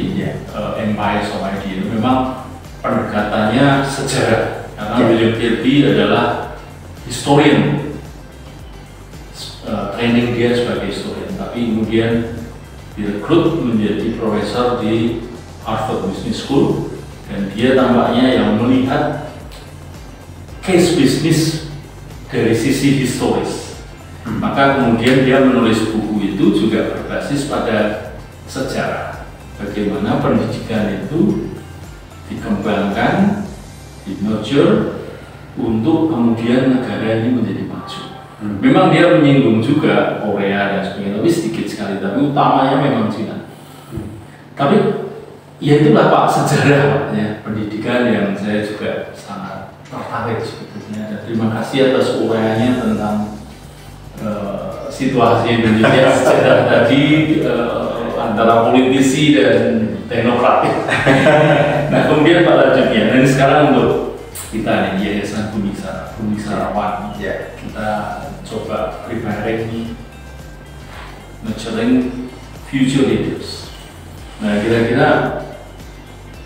Empire of Idea, memang pendekatannya sejarah. Karena William Kirby adalah historian, training dia sebagai historian, tapi kemudian direkrut menjadi profesor di Harvard Business School, dan dia tampaknya yang melihat case bisnis dari sisi historis. Maka kemudian dia menulis buku itu juga berbasis pada sejarah, bagaimana pendidikan itu dikembangkan, di-nurture untuk kemudian negara ini menjadi maju. Memang dia menyinggung juga Korea dan sebagainya, tapi sedikit sekali, tapi utamanya memang Cina. Tapi ya itulah Pak sejarah ya, pendidikan yang saya juga sangat tertarik sebetulnya. Dan terima kasih atas uraiannya tentang situasi Indonesia sejarah tadi antara politisi dan teknokrat. Nah kemudian Pak lanjutnya, dan sekarang untuk kita nih Yayasan Bumi Sarawan, kita coba preparing nurturing future leaders. Nah kira-kira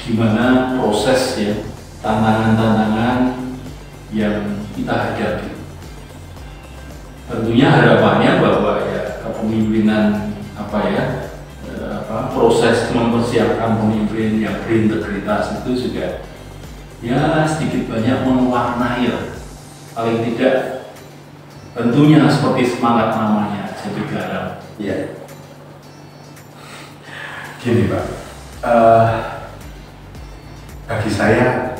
gimana proses ya, tantangan-tantangan yang kita hadapi? Tentunya harapannya bahwa ya kepemimpinan proses mempersiapkan pemimpin yang berintegritas itu juga ya sedikit banyak mewarnai lah. Paling tidak tentunya seperti semangat namanya jadi garam. Iya. Gini Pak, bagi saya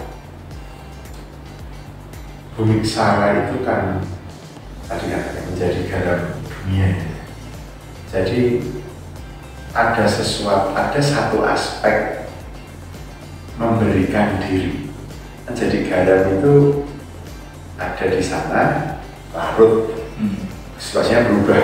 Bumi Sara itu kan tadi menjadi garam dunia. Jadi ada satu aspek memberikan diri. Menjadi garam itu ada di sana, larut, situasinya berubah,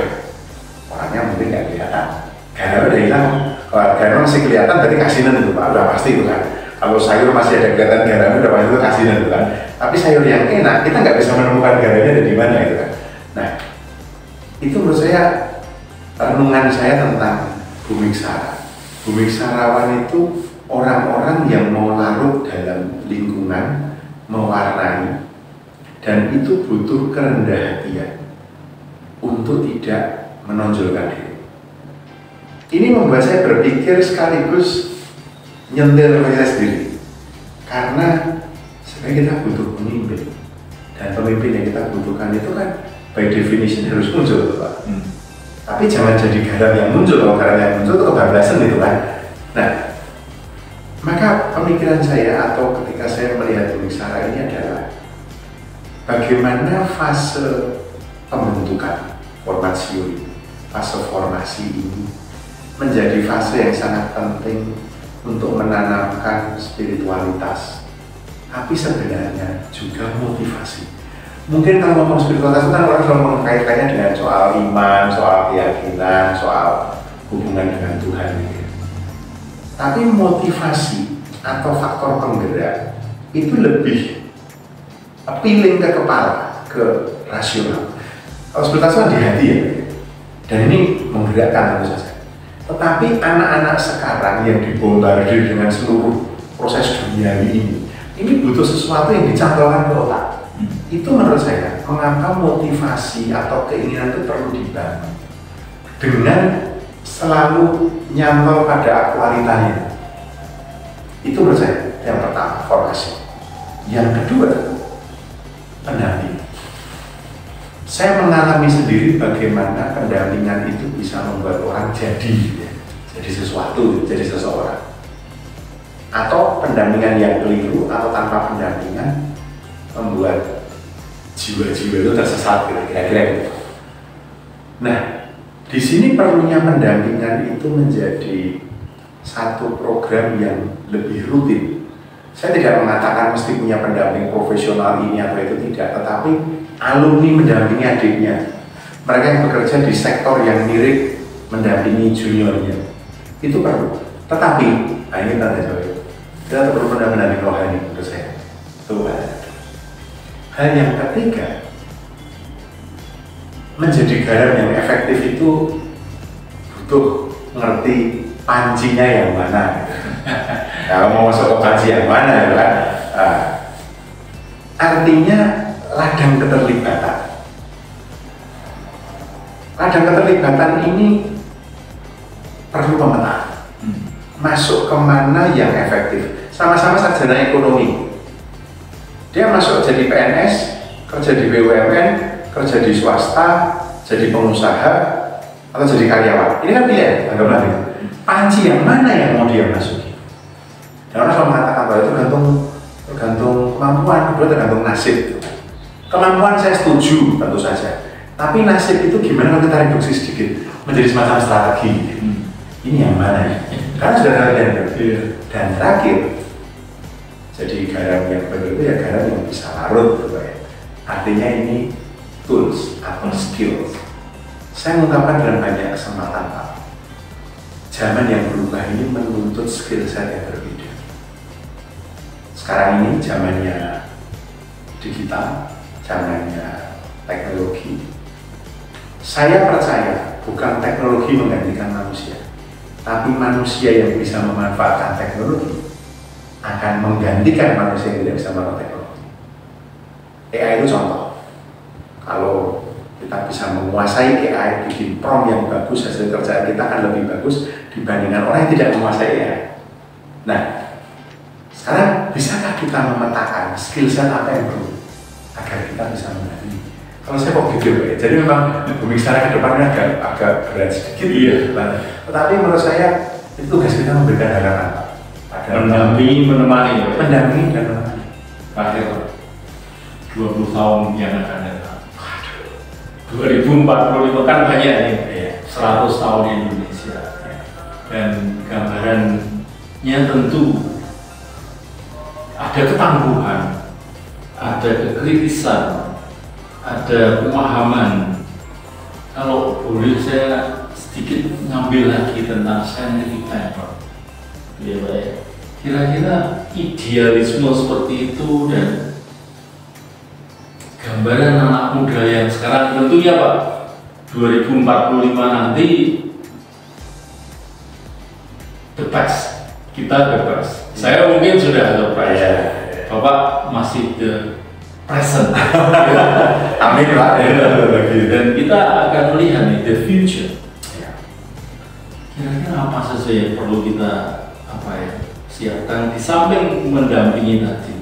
orangnya mungkin nggak kelihatan, garam udah hilang. Kalau garam masih kelihatan berarti kasinan itu Pak, udah pasti itu kan. Kalau sayur masih ada kelihatan garamnya udah pasti itu kasinan itu kan. Tapi sayur yang enak kita nggak bisa menemukan garamnya ada di mana itu kan. Nah itu menurut saya renungan saya tentang Bumi Sara. Bumi Sarawan itu orang-orang yang mau larut dalam lingkungan, mewarnai, dan itu butuh kerendah hatian untuk tidak menonjolkan diri. Ini membuat saya berpikir sekaligus nyentil saya sendiri, karena sebenarnya kita butuh pemimpin, dan pemimpin yang kita butuhkan itu kan by definition harus muncul Pak. Tapi jangan jadi garam yang muncul, kalau garam yang muncul itu kebablasan gitu kan. Nah, maka pemikiran saya atau ketika saya melihat Bumi Sara ini adalah bagaimana fase pembentukan formasi, fase formasi ini menjadi fase yang sangat penting untuk menanamkan spiritualitas, tapi sebenarnya juga motivasi. Mungkin kalau ngomong spiritualitas itu kan orang selalu mengkaitkannya dengan soal iman, soal keyakinan, soal hubungan dengan Tuhan gitu. Tapi motivasi atau faktor penggerak itu lebih appealing ke kepala, ke rasional. Kalau spiritualitas kan di hati ya, dan ini menggerakkan tentu saja. Tetapi anak-anak sekarang yang dibombardir dengan seluruh proses duniawi ini, ini butuh sesuatu yang dicantolkan ke otak. Itu menurut saya mengapa motivasi atau keinginan itu perlu dibangun dengan selalu nyantol pada aktualitanya. Itu menurut saya yang pertama, formasi. Yang kedua, pendamping. Saya mengalami sendiri bagaimana pendampingan itu bisa membuat orang jadi sesuatu, jadi seseorang. Atau pendampingan yang keliru atau tanpa pendampingan membuat jiwa-jiwa itu tersesat, kira-kira gitu. Nah, di sini perlunya pendampingan itu menjadi satu program yang lebih rutin. Saya tidak mengatakan mesti punya pendamping profesional ini atau itu tidak, tetapi alumni mendampingi adiknya, mereka yang bekerja di sektor yang mirip mendampingi juniornya, itu perlu. Tetapi, nah ini tanda jawab, kita perlu pendampingan rohani menurut saya. Tuhan. Hal yang ketiga, menjadi garam yang efektif itu butuh ngerti pancinya yang mana. Kalau mau masuk ke panci yang mana ya kan? Artinya ladang keterlibatan. Ladang keterlibatan ini perlu pemetaan. Masuk kemana yang efektif. Sama-sama sarjana ekonomi. Dia masuk jadi PNS, kerja di BUMN, kerja di swasta, jadi pengusaha, atau jadi karyawan. Ini kan pilihan, anggaplah itu. Panci yang mana yang mau dia masuki? Dan orang selalu mengatakan bahwa itu tergantung kemampuan, kedua tergantung nasib. Kemampuan saya setuju, tentu saja. Tapi nasib itu gimana kalau kita reduksi sedikit, menjadi semacam strategi. Ini yang mana ya? Karena sudah ada. Dan terakhir, jadi garam yang benar itu ya garam yang bisa larut gitu ya. Artinya ini tools atau skills. Saya mengungkapkan dalam banyak kesempatan Pak. Zaman yang berubah ini menuntut skill set yang berbeda. Sekarang ini zamannya digital, zamannya teknologi. Saya percaya bukan teknologi menggantikan manusia, tapi manusia yang bisa memanfaatkan teknologi akan menggantikan manusia yang tidak bisa melakukan teknologi. AI itu contoh. Kalau kita bisa menguasai AI, bikin prompt yang bagus, hasil kerjaan kita akan lebih bagus dibandingkan orang yang tidak menguasai AI. Nah, sekarang bisakah kita memetakan skill set apa yang perlu agar kita bisa menghadapi? Kalau saya kok gitu ya, jadi memang bumi sekarang ke depannya agak berat sedikit. Iya. Tetapi menurut saya itu tugas kita memberikan harapan. Mendampingi, menemani, mendampingi dan menemani. Akhir 20 tahun yang akan datang. 2045 kan banyak nih, 100 tahun Indonesia. Dan gambarannya tentu ada ketangguhan, ada kekritisan, ada pemahaman. Kalau boleh saya sedikit ngambil lagi tentang scientific method. Ya baik. Kira-kira idealisme seperti itu dan gambaran anak muda yang sekarang tentunya Pak 2045 nanti the best, kita the best. Saya mungkin sudah the best, Bapak masih the present. Amin Pak. Dan kita akan melihat nih the future. Kira-kira apa saja yang perlu kita siapkan di samping mendampingi tadi?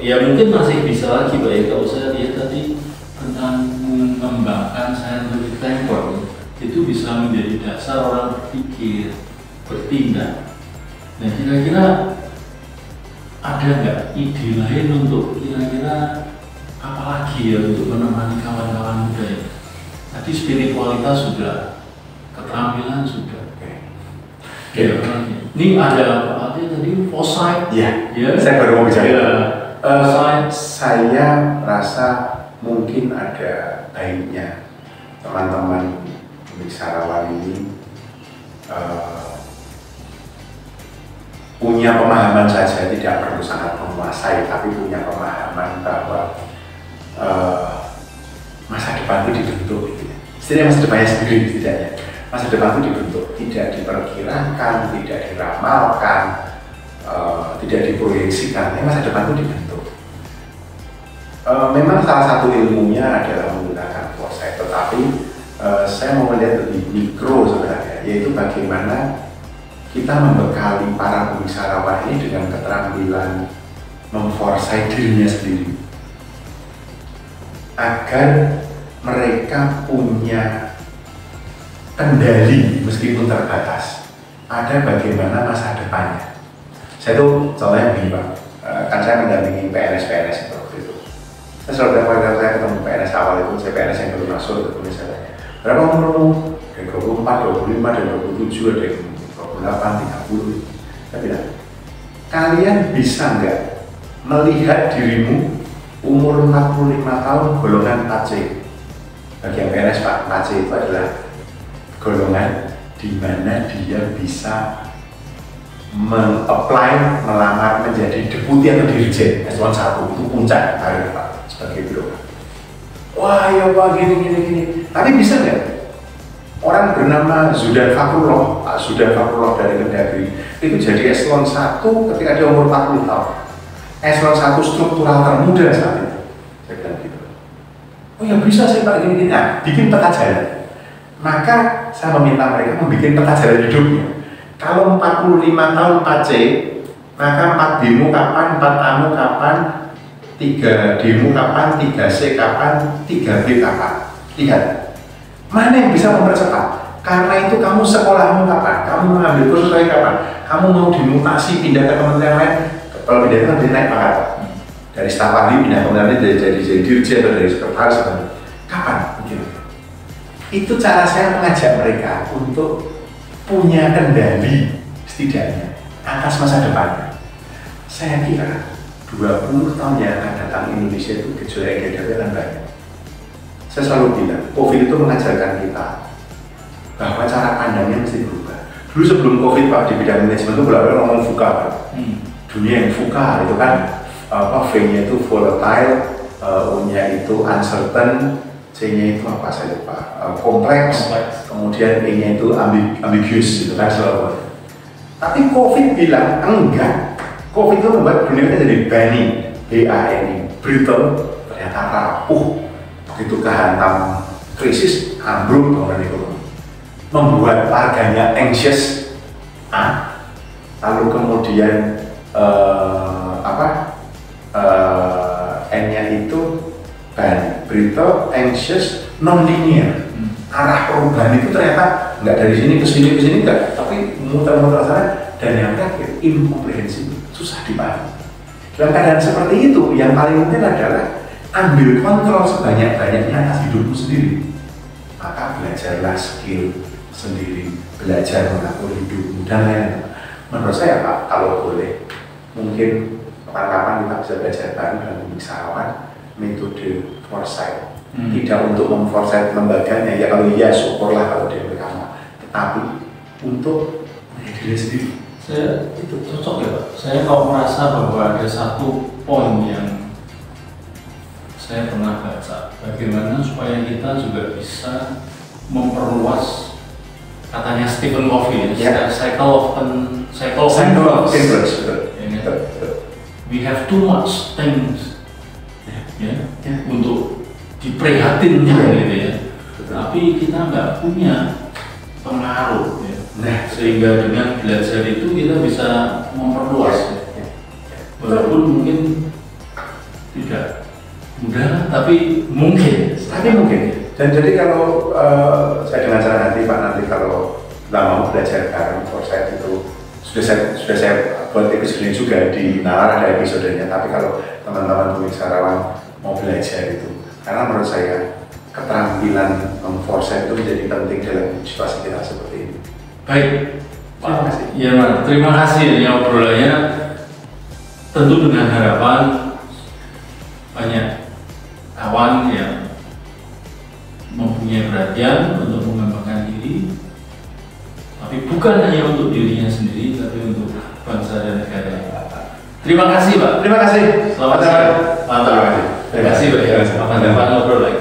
Ya mungkin masih bisa lagi Pak ya, kalau saya lihat tadi tentang mengembangkan scientific method itu bisa menjadi dasar orang berpikir, bertindak. Nah kira-kira ada nggak ide lain untuk kira-kira apa lagi ya untuk menemani kawan-kawan muda ya? Tadi spiritualitas sudah, keterampilan sudah. Ya, ini ada apa tadi foresight? Ya, ya. Saya baru mau bicara. Ya. Saya rasa mungkin ada baiknya teman-teman biksarawan ini punya pemahaman saja, tidak perlu sangat menguasai, tapi punya pemahaman bahwa masa depan itu dibentuk. Setidaknya masa depannya sendiri setidaknya. Masa depan itu dibentuk, tidak diperkirakan, tidak diramalkan, tidak diproyeksikan, masa depan itu dibentuk. Memang salah satu ilmunya adalah menggunakan foresight, tetapi saya mau melihat lebih mikro sebenarnya, yaitu bagaimana kita membekali para pembicarawan ini dengan keterampilan memforesight dirinya sendiri agar mereka punya kendali meskipun terbatas ada bagaimana masa depannya. Saya tuh contohnya begini Pak, kan saya mendampingi PNS waktu itu. Saya selalu bilang saya ketemu PNS awal itu, saya PNS yang baru masuk itu, misalnya berapa umurmu? Dari 24, 25, dari 27, ada yang 28, 30. Saya bilang, kalian bisa nggak melihat dirimu umur 45 tahun golongan 4C? Bagi yang PNS Pak, 4C itu adalah golongan di mana dia bisa melamar menjadi deputi atau dirjen eselon 1, itu puncak karir Pak sebagai birokrat. Wah ya Pak gini. Tapi bisa nggak orang bernama Zudan Fakrullah, Pak Zudan Fakrullah dari Kemdagri itu jadi eselon 1 ketika dia umur 40 tahun, eselon 1 struktural termuda saat itu. Saya bilang gitu. Oh ya bisa sih Pak gini. Nah, bikin peta jalan. Maka saya meminta mereka membuat peta jalan hidupnya. Kalau 45 tahun 4C, maka 4 demo kapan, 4 anu kapan, 3 demo kapan, 3C kapan, 3B kapan. Lihat, mana yang bisa mempercepat? Karena itu kamu sekolahmu kapan, kamu mengambil kursus lagi kapan, kamu mau dimutasi pindah ke kementerian lain, kalau pindah itu naik pangkat. Dari staf ahli pindah ke kementerian lain jadi dirjen atau dari sekretaris, kapan? Mungkin. Itu cara saya mengajak mereka untuk punya kendali setidaknya atas masa depannya. Saya kira 20 tahun yang akan datang Indonesia itu gejolak ekonomi akan banyak. Saya selalu bilang, COVID itu mengajarkan kita bahwa cara pandangnya mesti berubah. Dulu sebelum COVID Pak, di bidang manajemen itu boleh ngomong VUCA Pak. Dunia yang VUCA itu kan V-nya itu volatile, O-nya itu uncertain, C-nya itu apa saya lupa, kompleks, kemudian E-nya itu ambiguous gitu kan selalu. Tapi COVID bilang enggak. COVID itu membuat dunia kita jadi bunny, B-A-N-I, brittle, ternyata rapuh. Begitu kehantam krisis, ambruk bangunan ekonomi. Membuat warganya anxious, lalu kemudian N-nya itu brittle, anxious, non-linear. Arah perubahan itu ternyata nggak dari sini ke sini nggak, tapi muter-muter sana. Dan yang terakhir, incomprehensible, susah dipahami. Dalam keadaan seperti itu, yang paling penting adalah ambil kontrol sebanyak-banyaknya atas hidupmu sendiri. Maka belajarlah skill sendiri, belajar mengatur hidupmu dan lain-lain. Menurut saya Pak, kalau boleh, mungkin kapan-kapan kita bisa belajar bareng dengan pembicarawan metode foresight. Tidak untuk memforesight lembaganya, ya kalau iya syukurlah kalau dia berkama, tetapi untuk menjadi diri sendiri. Saya itu cocok ya Pak. Saya kalau merasa bahwa ada satu poin yang saya pernah baca, bagaimana supaya kita juga bisa memperluas, katanya Stephen Covey, cycle of influence. We have too much things untuk diprihatinkan gitu ya, tapi kita nggak punya pengaruh ya. Sehingga dengan belajar itu kita bisa memperluas walaupun mungkin tidak mudah, tapi mungkin. Dan jadi kalau saya dengan cara nanti kalau lama belajar bareng foresight itu sudah saya buat episode juga di Nalar, ada episodenya. Tapi kalau teman-teman pembicarawan mau belajar itu, karena menurut saya keterampilan foresight itu menjadi penting dalam situasi kita seperti ini. Baik, terima kasih. Ya, Mas. Terima kasih ya obrolannya. Tentu dengan harapan banyak kawan yang mempunyai perhatian untuk mengembangkan diri, tapi bukan hanya untuk dirinya sendiri, tapi untuk bangsa dan negara. Terima kasih, Pak. Terima kasih. Selamat siang. Mantap. Terima kasih, Pak. Selamat datang ngobrol lagi.